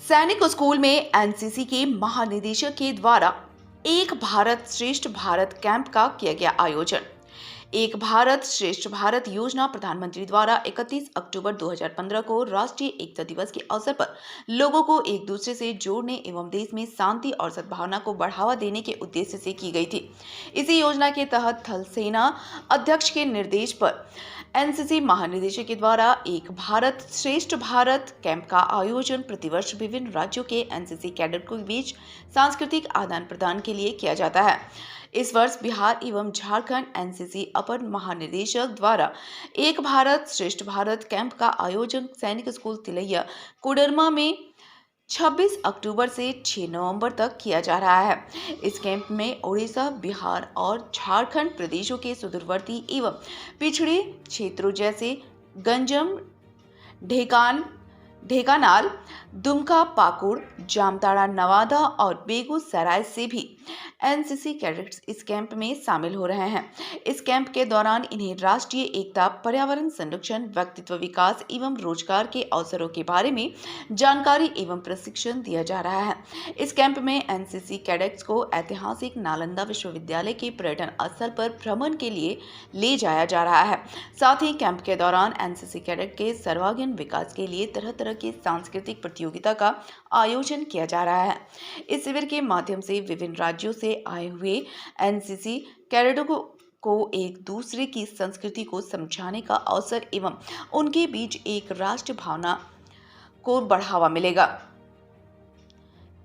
सैनिक स्कूल में एनसीसी के महानिदेशक के द्वारा एक भारत श्रेष्ठ भारत कैंप का किया गया आयोजन। एक भारत श्रेष्ठ भारत योजना प्रधानमंत्री द्वारा 31 अक्टूबर 2015 को राष्ट्रीय एकता दिवस के अवसर पर लोगों को एक दूसरे से जोड़ने एवं देश में शांति और सद्भावना को बढ़ावा देने के उद्देश्य से की गई थी। इसी योजना के तहत थल सेना अध्यक्ष के निर्देश पर एनसीसी महानिदेशक के द्वारा एक भारत श्रेष्ठ भारत कैंप का आयोजन प्रतिवर्ष विभिन्न राज्यों के एनसीसी कैडेट के बीच सांस्कृतिक आदान प्रदान के लिए किया जाता है। इस वर्ष बिहार एवं झारखंड एनसीसी अपर महानिदेशक द्वारा एक भारत श्रेष्ठ भारत कैंप का आयोजन सैनिक स्कूल तिलैया कोडरमा में 26 अक्टूबर से 6 नवंबर तक किया जा रहा है। इस कैंप में उड़ीसा, बिहार और झारखंड प्रदेशों के सुदूरवर्ती एवं पिछड़े क्षेत्रों जैसे गंजम, ढेकानाल, दुमका, पाकुड़, जामताड़ा, नवादा और बेगूसराय से भी एनसीसी कैडेट्स इस कैंप में शामिल हो रहे हैं। इस कैंप के दौरान इन्हें राष्ट्रीय एकता, पर्यावरण संरक्षण, व्यक्तित्व विकास एवं रोजगार के अवसरों के बारे में जानकारी एवं प्रशिक्षण दिया जा रहा है। इस कैंप में एनसीसी कैडेट्स को ऐतिहासिक नालंदा विश्वविद्यालय के पर्यटन स्थल पर भ्रमण के लिए ले जाया जा रहा है। साथ ही कैंप के दौरान एनसीसी कैडेट के सर्वांगीण विकास के लिए तरह तरह की सांस्कृतिक प्रतियोगिता का आयोजन किया जा रहा है। इस शिविर के माध्यम से विभिन्न राज्यों से आए हुए एनसीसी कैडेटों को एक दूसरे की संस्कृति को समझाने का अवसर एवं उनके बीच एक राष्ट्र भावना को बढ़ावा मिलेगा।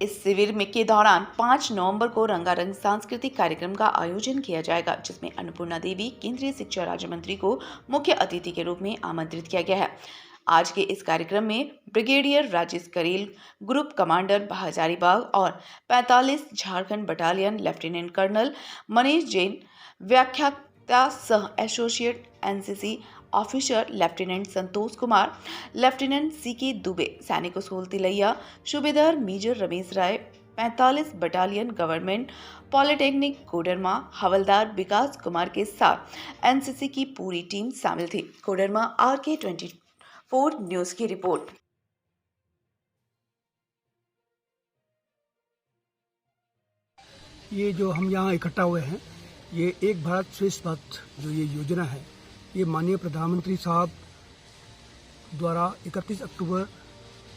इस शिविर में के दौरान 5 नवंबर को रंगारंग सांस्कृतिक कार्यक्रम का आयोजन किया जाएगा, जिसमें अन्नपूर्णा देवी केंद्रीय शिक्षा राज्य मंत्री को मुख्य अतिथि के रूप में आमंत्रित किया गया है। आज के इस कार्यक्रम में ब्रिगेडियर राजेश करेल, ग्रुप कमांडर हजारीबाग और 45 Jharkhand battalion lieutenant colonel Manish Jain, व्याख्याता सह associate NCC officer lieutenant Santosh Kumar, lieutenant CK Dubey, सैनिक school Tilaiya subedar major Ramesh Rai, 45 battalion government polytechnic Koderma havildar Vikas Kumar के साथ एनसीसी की पूरी टीम शामिल थी। कोडरमा RK 24 न्यूज की रिपोर्ट। ये जो हम यहाँ इकट्ठा हुए हैं, ये एक भारत श्रेष्ठ भारत जो ये योजना है, ये माननीय प्रधानमंत्री साहब द्वारा 31 अक्टूबर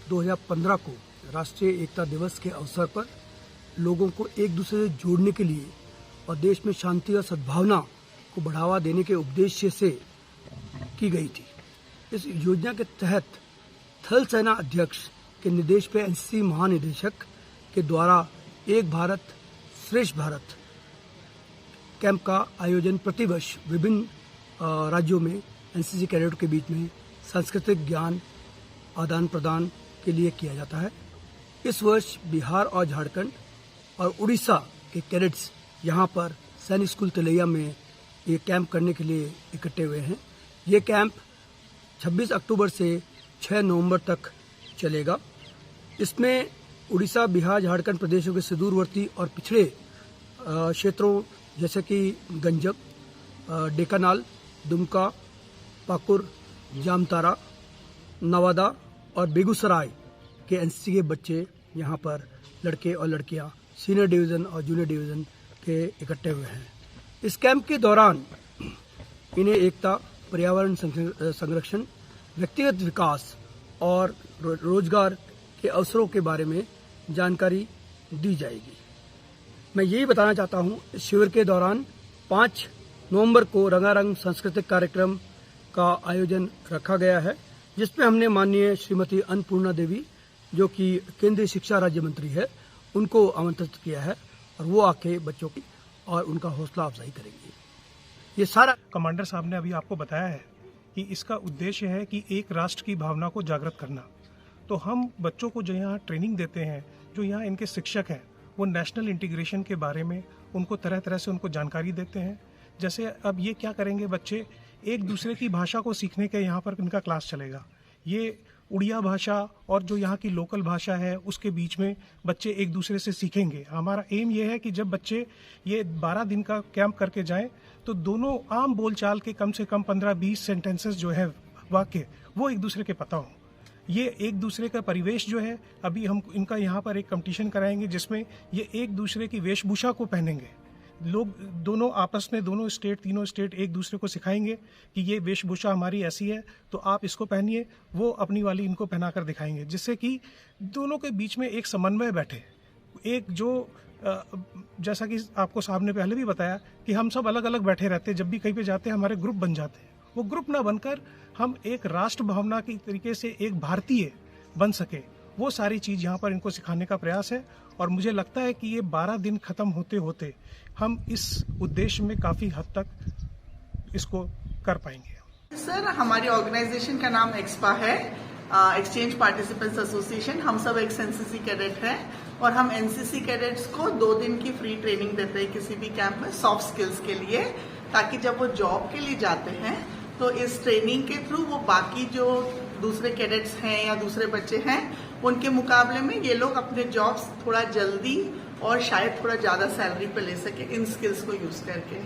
2015 को राष्ट्रीय एकता दिवस के अवसर पर लोगों को एक दूसरे से जोड़ने के लिए और देश में शांति और सद्भावना को बढ़ावा देने के उद्देश्य से की गई थी। इस योजना के तहत थल सेना अध्यक्ष के निर्देश पर एनसीसी महानिदेशक के द्वारा एक भारत श्रेष्ठ भारत कैंप का आयोजन प्रतिवर्ष विभिन्न राज्यों में एनसीसी कैडेट के बीच में सांस्कृतिक ज्ञान आदान प्रदान के लिए किया जाता है। इस वर्ष बिहार और झारखंड और उड़ीसा के कैडेट्स यहाँ पर सैनिक स्कूल तिलैया में ये कैंप करने के लिए इकट्ठे हुए हैं। ये कैंप 26 अक्टूबर से 6 नवंबर तक चलेगा। इसमें उड़ीसा, बिहार, झारखंड प्रदेशों के सुदूरवर्ती और पिछड़े क्षेत्रों जैसे कि गंजम, ढेकानाल, दुमका, पाकुड़, जामताड़ा, नवादा और बेगूसराय के एनसीसी के बच्चे यहाँ पर लड़के और लड़कियाँ सीनियर डिवीज़न और जूनियर डिवीज़न के इकट्ठे हुए हैं। इस कैंप के दौरान इन्हें एकता, पर्यावरण संरक्षण, व्यक्तिगत विकास और रोजगार के अवसरों के बारे में जानकारी दी जाएगी। मैं यही बताना चाहता हूँ, इस शिविर के दौरान 5 नवंबर को रंगारंग सांस्कृतिक कार्यक्रम का आयोजन रखा गया है, जिसमें हमने माननीय श्रीमती अन्नपूर्णा देवी, जो कि केंद्रीय शिक्षा राज्य मंत्री है, उनको आमंत्रित किया है और वो आके बच्चों की और उनका हौसला अफजाई करेंगे। ये सारा कमांडर साहब ने अभी आपको बताया है कि इसका उद्देश्य है कि एक राष्ट्र की भावना को जागृत करना। तो हम बच्चों को जो यहाँ ट्रेनिंग देते हैं, जो यहाँ इनके शिक्षक हैं, वो नेशनल इंटीग्रेशन के बारे में उनको तरह तरह से उनको जानकारी देते हैं। जैसे अब ये क्या करेंगे, बच्चे एक दूसरे की भाषा को सीखने के यहाँ पर इनका क्लास चलेगा। ये उड़िया भाषा और जो यहाँ की लोकल भाषा है उसके बीच में बच्चे एक दूसरे से सीखेंगे। हमारा एम ये है कि जब बच्चे ये 12 दिन का कैंप करके जाएं तो दोनों आम बोलचाल के कम से कम 15-20 सेंटेंसेस जो है वाक्य वो एक दूसरे के पता हो। ये एक दूसरे का परिवेश जो है, अभी हम इनका यहाँ पर एक कंपटीशन कराएंगे जिसमें ये एक दूसरे की वेशभूषा को पहनेंगे। लोग दोनों आपस में, तीनों स्टेट एक दूसरे को सिखाएंगे कि ये वेशभूषा हमारी ऐसी है तो आप इसको पहनिए, वो अपनी वाली इनको पहना कर दिखाएंगे, जिससे कि दोनों के बीच में एक समन्वय बैठे। एक जो जैसा कि आपको साहब ने पहले भी बताया कि हम सब अलग अलग बैठे रहते हैं, जब भी कहीं पे जाते हैं हमारे ग्रुप बन जाते हैं, वो ग्रुप ना बनकर हम एक राष्ट्र भावना की तरीके से एक भारतीय बन सके, वो सारी चीज़ यहाँ पर इनको सिखाने का प्रयास है। और मुझे लगता है कि ये 12 दिन खत्म होते होते हम इस उद्देश्य में काफ़ी हद तक इसको कर पाएंगे। सर, हमारी ऑर्गेनाइजेशन का नाम एक्सपा है, एक्सचेंज पार्टिसिपेंट्स एसोसिएशन। हम सब एक एनसीसी कैडेट हैं और हम एनसीसी कैडेट्स को 2 दिन की फ्री ट्रेनिंग देते हैं किसी भी कैंप में सॉफ्ट स्किल्स के लिए, ताकि जब वो जॉब के लिए जाते हैं तो इस ट्रेनिंग के थ्रू वो बाकी जो दूसरे कैडेट्स हैं या दूसरे बच्चे हैं उनके मुकाबले में ये लोग अपने जॉब्स थोड़ा जल्दी और शायद थोड़ा ज़्यादा सैलरी पे ले सके इन स्किल्स को यूज करके।